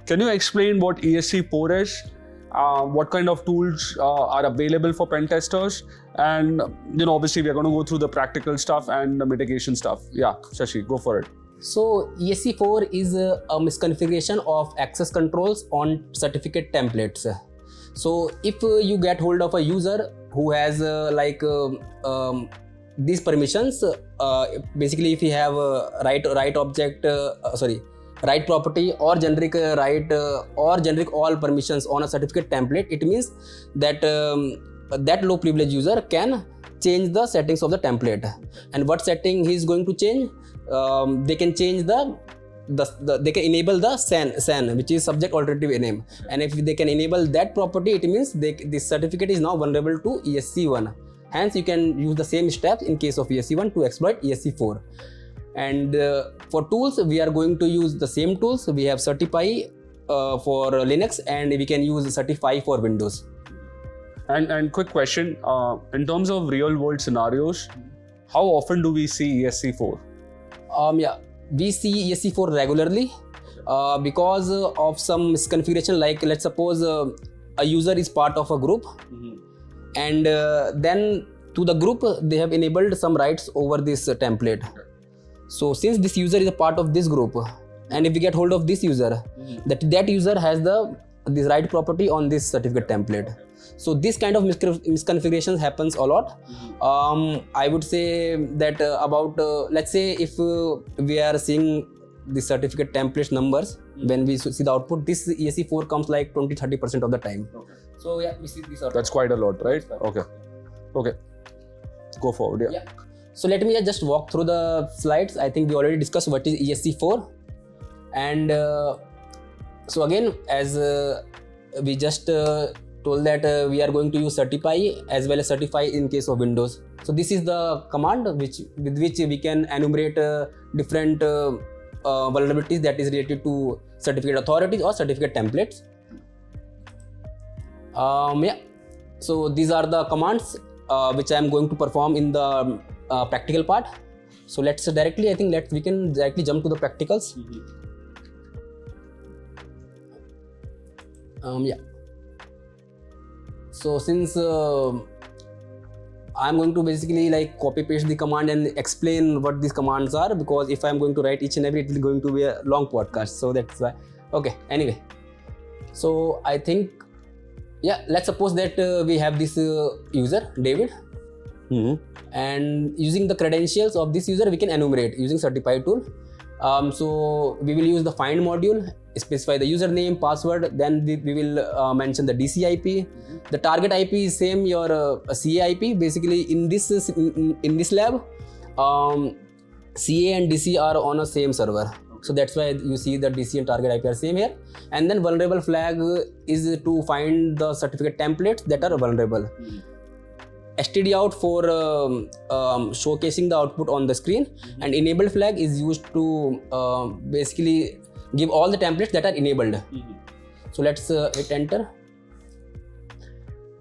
Can you explain what ESC4 is? What kind of tools are available for pen testers? And obviously we're going to go through the practical stuff and the mitigation stuff. Yeah, Shashi, go for it. So ESC4 is a misconfiguration of access controls on certificate templates. So if you get hold of a user who has these permissions, basically if you have right object, right property or generic right or generic all permissions on a certificate template, it means that that low privilege user can change the settings of the template. And what setting he is going to change? They can change they can enable the SAN, which is subject alternative name. And if they can enable that property, it means this certificate is now vulnerable to ESC1. Hence, you can use the same steps in case of ESC1 to exploit ESC4. And for tools, we are going to use the same tools. We have Certify for Linux, and we can use Certify for Windows. And quick question, in terms of real world scenarios, how often do we see ESC4? We see ESC4 regularly because of some misconfiguration. Like let's suppose a user is part of a group, and then to the group they have enabled some rights over this template. So since this user is a part of this group, and if we get hold of this user, that user has this right property on this certificate template. So this kind of misconfiguration happens a lot. I would say that about let's say if we are seeing the certificate template numbers, when we see the output, this ESC4 comes like 20-30% of the time. So yeah, we see these. That's quite a lot, right? Okay. Go forward. Yeah. So let me just walk through the slides. I think we already discussed what is ESC4, and so again, as we just told that we are going to use Certify as well as Certify in case of Windows. So this is the command with which we can enumerate different vulnerabilities that is related to certificate authorities or certificate templates. So these are the commands which I am going to perform in the practical part. So we can directly jump to the practicals. So since I'm going to basically copy paste the command and explain what these commands are, because if I'm going to write each and every, it will going to be a long podcast. So that's why. Okay. Anyway, so I think let's suppose that we have this user David, and using the credentials of this user we can enumerate using Certify tool. So we will use the find module, specify the username, password, then we will mention the DC IP. The target IP is same your CA IP. Basically in this lab, CA and DC are on a same server. So that's why you see the DC and target IP are same here. And then vulnerable flag is to find the certificate templates that are vulnerable. STD out for showcasing the output on the screen, and enable flag is used to basically give all the templates that are enabled. So let's hit enter.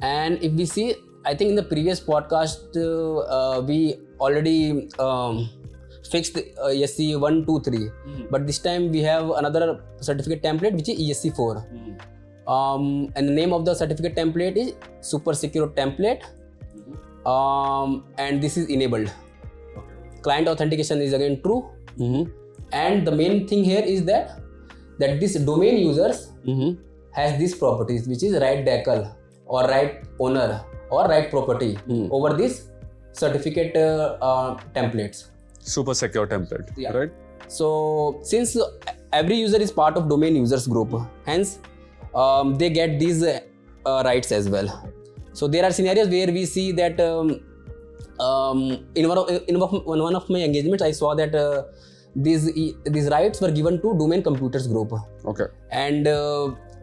And if we see, I think in the previous podcast we already fixed ESC1, 2, 3, but this time we have another certificate template which is ESC4. And the name of the certificate template is super secure template. And this is enabled. Client authentication is again true. And the main thing here is that this domain users has these properties, which is right DACL or right owner or right property over this certificate templates. Super secure template, right? So since every user is part of domain users group, hence they get these rights as well. So there are scenarios where we see that in one of my engagements, I saw that these rights were given to domain computers group. Okay. And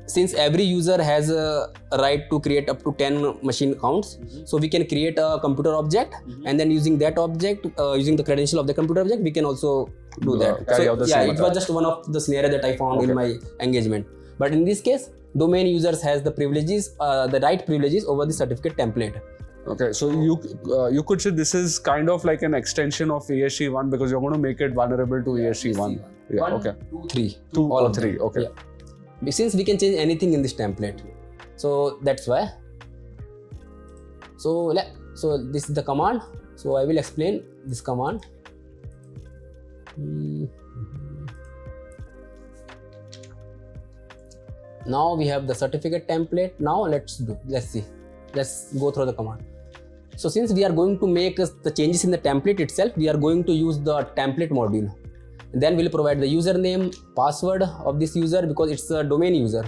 since every user has a right to create up to 10 machine accounts, so we can create a computer object, and then using that object, using the credential of the computer object, we can also do that. So it was just one of the scenario that I found in my engagement. But in this case, domain users has the privileges, the right privileges over the certificate template. Okay, so you could say this is kind of like an extension of ESC1 because you're going to make it vulnerable to ESC1. Yeah, One, okay. 2, 3. All 3. Okay. Yeah. since we can change anything in this template, so that's why. So this is the command. So I will explain this command. Now we have the certificate template. Now let's see. Let's go through the command. So since we are going to make the changes in the template itself, we are going to use the template module. And then we'll provide the username, password of this user because it's a domain user.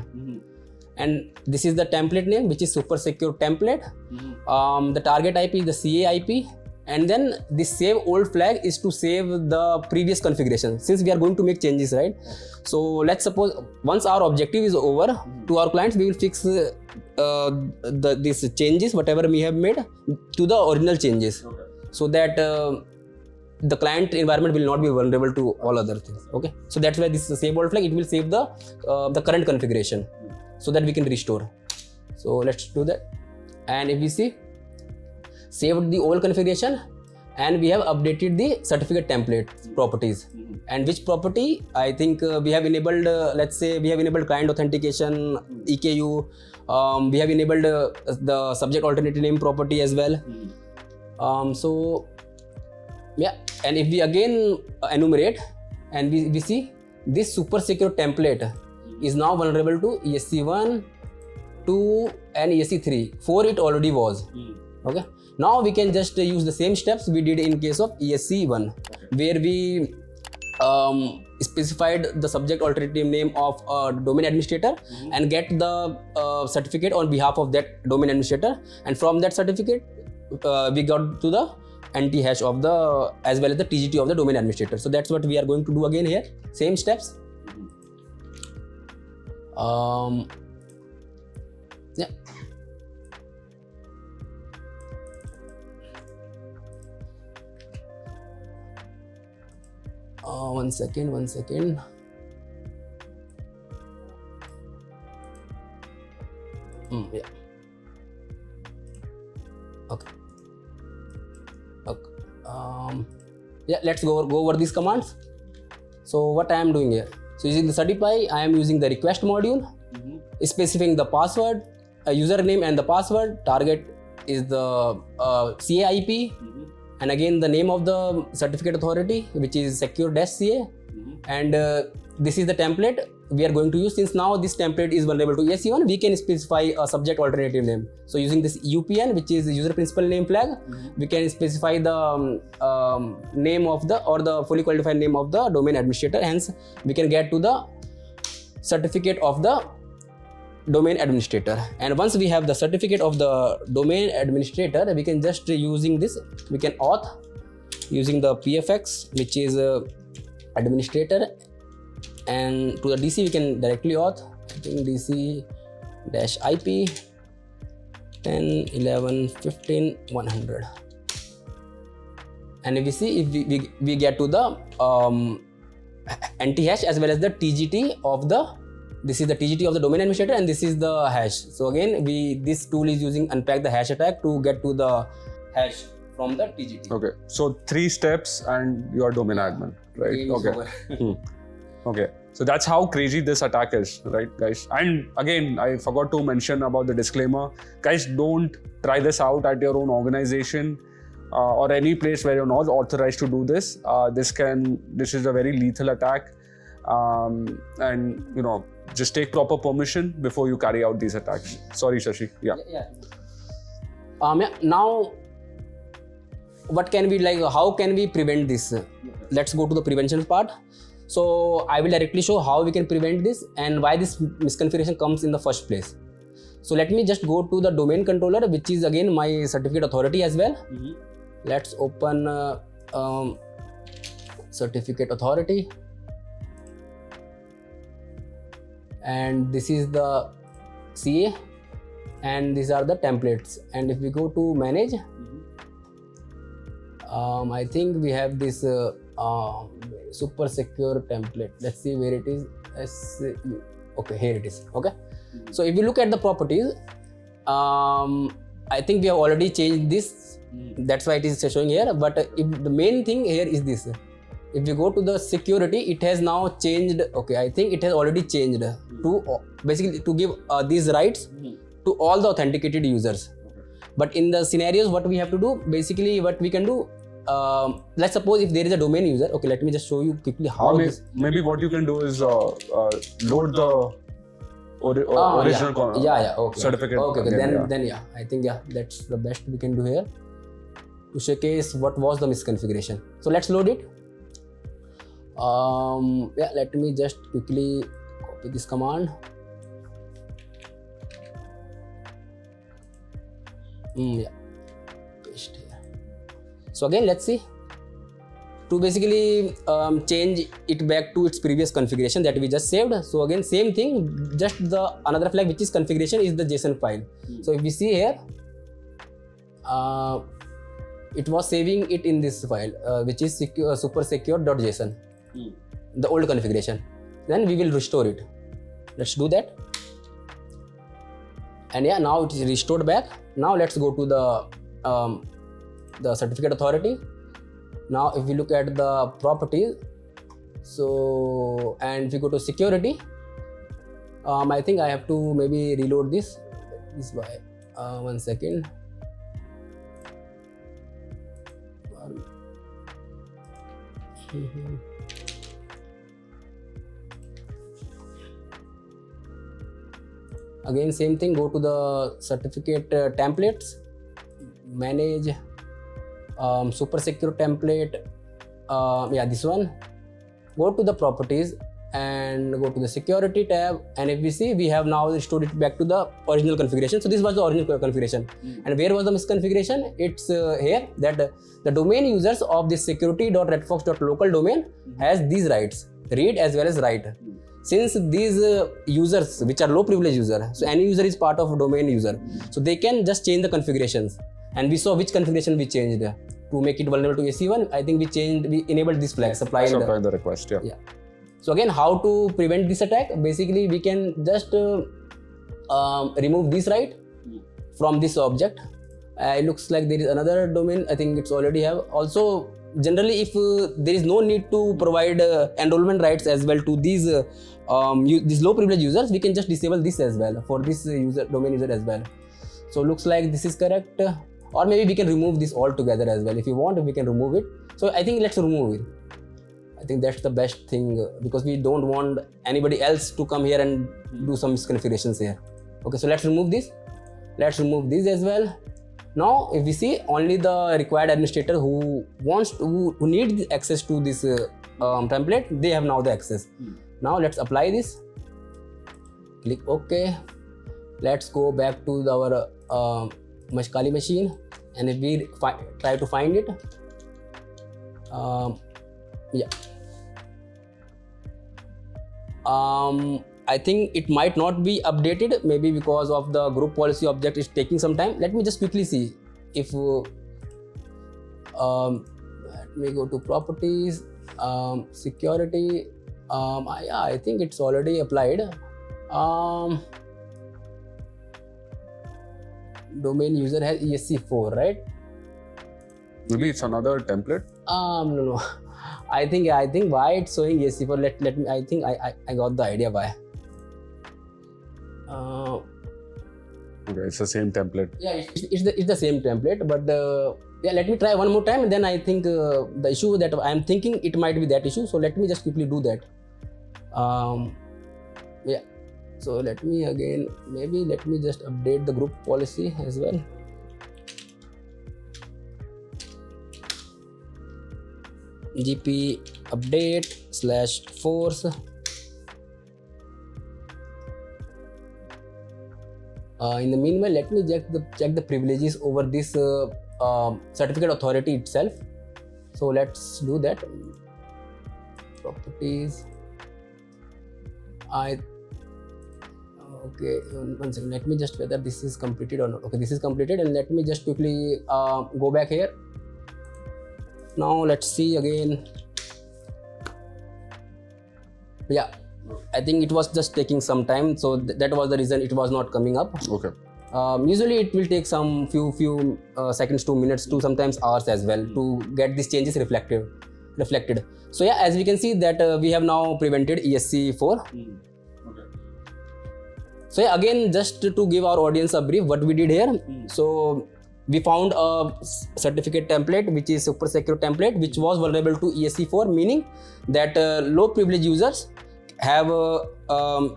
And this is the template name, which is super secure template. The target IP is the CA IP. And then this save old flag is to save the previous configuration, since we are going to make changes, right? So let's suppose once our objective is over, to our clients we will fix these changes whatever we have made to the original changes, so that the client environment will not be vulnerable to all other things. Okay, so that's why this save old flag, it will save the current configuration so that we can restore. So let's do that. And if we see, saved the old configuration, and we have updated the certificate template properties. And which property? I think we have enabled, let's say we have enabled client authentication, EKU. We have enabled the subject alternative name property as well. So yeah, and if we again enumerate, and we see this super secure template is now vulnerable to ESC1, 2 and ESC3. 4 it already was. Okay, now we can just use the same steps we did in case of ESC1, where we specified the subject alternative name of a domain administrator and get the certificate on behalf of that domain administrator, and from that certificate we got to the anti-hash of the as well as the TGT of the domain administrator. So that's what we are going to do again here, same steps. Yeah. One second. Yeah. Okay. Yeah, let's go over these commands. So what I am doing here? So using the certify, I am using the request module, specifying the password, a username and the password. Target is the CA IP. And again the name of the certificate authority, which is secure-CA. And this is the template we are going to use. Since now this template is vulnerable to ESC1, we can specify a subject alternative name. So using this UPN, which is user principal name flag, we can specify the name of the or the fully qualified name of the domain administrator. Hence we can get to the certificate of the domain administrator. And once we have the certificate of the domain administrator, we can just using this, we can auth using the PFX, which is administrator, and to the DC we can directly auth. I think DC-IP 10 11 15 100. And if we see, if we get to the anti-hash as well as the TGT of the, this is the TGT of the domain administrator and this is the hash. So again this tool is using unpack the hash attack to get to the hash from the TGT. Okay, so 3 steps and you are domain admin, right? Okay. Okay, so that's how crazy this attack is, right, guys? And again, I forgot to mention about the disclaimer. Guys, don't try this out at your own organization or any place where you're not authorized to do this. This is a very lethal attack, and you know, just take proper permission before you carry out these attacks. Sorry, Shashi. Yeah. Now, what can we how can we prevent this? Let's go to the prevention part. So I will directly show how we can prevent this and why this misconfiguration comes in the first place. So let me just go to the domain controller, which is again my certificate authority as well. Let's open certificate authority. And this is the CA and these are the templates. And if we go to manage, I think we have this super secure template. Let's see where it is. Okay, here it is. Okay, so if you look at the properties, I think we have already changed this. That's why it is showing here. But if the main thing here is this, if we go to the security, it has now changed. Okay, I think it has already changed to basically to give these rights to all the authenticated users. But in the scenarios, what we have to do, basically what we can do, let's suppose if there is a domain user. Okay, let me just show you quickly how maybe what you can do is load the original okay. certificate. Okay, then I think that's the best we can do here to showcase what was the misconfiguration. So let's load it. Let me just quickly copy this command. Paste here. So again, let's see. To basically change it back to its previous configuration that we just saved. So again, same thing, just the another flag which is configuration is the JSON file. So if we see here, it was saving it in this file, which is supersecure.json, the old configuration. Then we will restore it. Let's do that. And now it is restored back. Now let's go to the certificate authority. Now if we look at the properties, so and if we go to security, I think I have to maybe reload this by 1 second. Again, same thing, go to the certificate templates, manage super secure template, this one. Go to the properties and go to the security tab, and if we see, we have now restored it back to the original configuration. So this was the original configuration. And where was the misconfiguration? It's here, that the domain users of this security.redfox.local domain has these rights, read as well as write. Since these users, which are low privilege user, so any user is part of a domain user, so they can just change the configurations. And we saw which configuration we changed to make it vulnerable to ESC1. I think we enabled this flag, supplied the request. Yeah. So again, how to prevent this attack? Basically, we can just remove this right from this object. It looks like there is another domain. I think it's already have. Also, generally, if there is no need to provide enrollment rights as well to these low privilege users, we can just disable this as well for this domain user as well. So looks like this is correct. Or maybe we can remove this altogether as well. If you want, we can remove it. So I think let's remove it. I think that's the best thing because we don't want anybody else to come here and do some misconfigurations here. Okay, so let's remove this. Let's remove this as well. Now, if we see, only the required administrator who needs access to this template, they have now the access. Now let's apply this. Click OK. Let's go back to our Kali machine, and if we try to find it, I think it might not be updated, maybe because of the group policy object is taking some time. Let me just quickly see if let me go to properties, security. I think it's already applied. Domain user has ESC4, right? Maybe it's another template. No. I think why it's showing ESC4. Let me. I think I got the idea why. Okay, it's the same template. Yeah, it's the same template, but let me try one more time, and then I think the issue that I am thinking it might be that issue. So let me just quickly do that. So let me just update the group policy as well. GP update /force. In the meanwhile, let me check the privileges over this certificate authority itself. So let's do that. Properties. Okay, 1 second. Let me just whether this is completed or not. Okay, this is completed, and let me just quickly go back here. Now let's see again. I think it was just taking some time, so that was the reason it was not coming up. Okay. Usually it will take some few seconds to minutes to sometimes hours as well to get these changes reflected. reflected. So yeah, as we can see that we have now prevented ESC4. Okay. So yeah, again, just to give our audience a brief, what we did here. So we found a certificate template, which is super secure template, which was vulnerable to ESC4, meaning that low privilege users have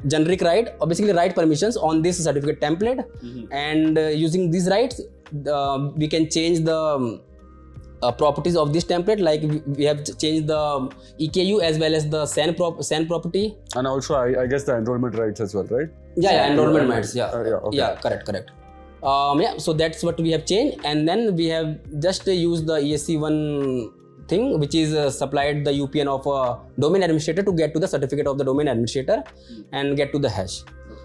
generic right, or basically right permissions on this certificate template, and using these rights, we can change the properties of this template. Like we have changed the EKU as well as the SAN property, And also, I guess the enrollment rights as well, right? yeah, enrollment rights, okay. yeah, correct. Yeah, so that's what we have changed, and then we have just used the ESC1 thing, which is supplied the UPN of a domain administrator to get to the certificate of the domain administrator and get to the hash.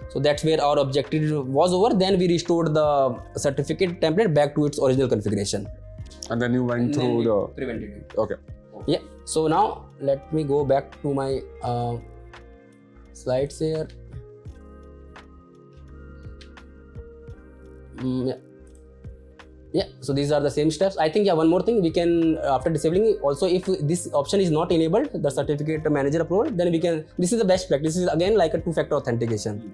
So that's where our objective was over. Then we restored the certificate template back to its original configuration. And then you went through the... Prevented it. Okay. Yeah, so now let me go back to my slides here. Yeah, so these are the same steps. I think, yeah, one more thing we can, after disabling, also if this option is not enabled, the certificate manager approval, then we can, this is the best practice. This is again like a two-factor authentication.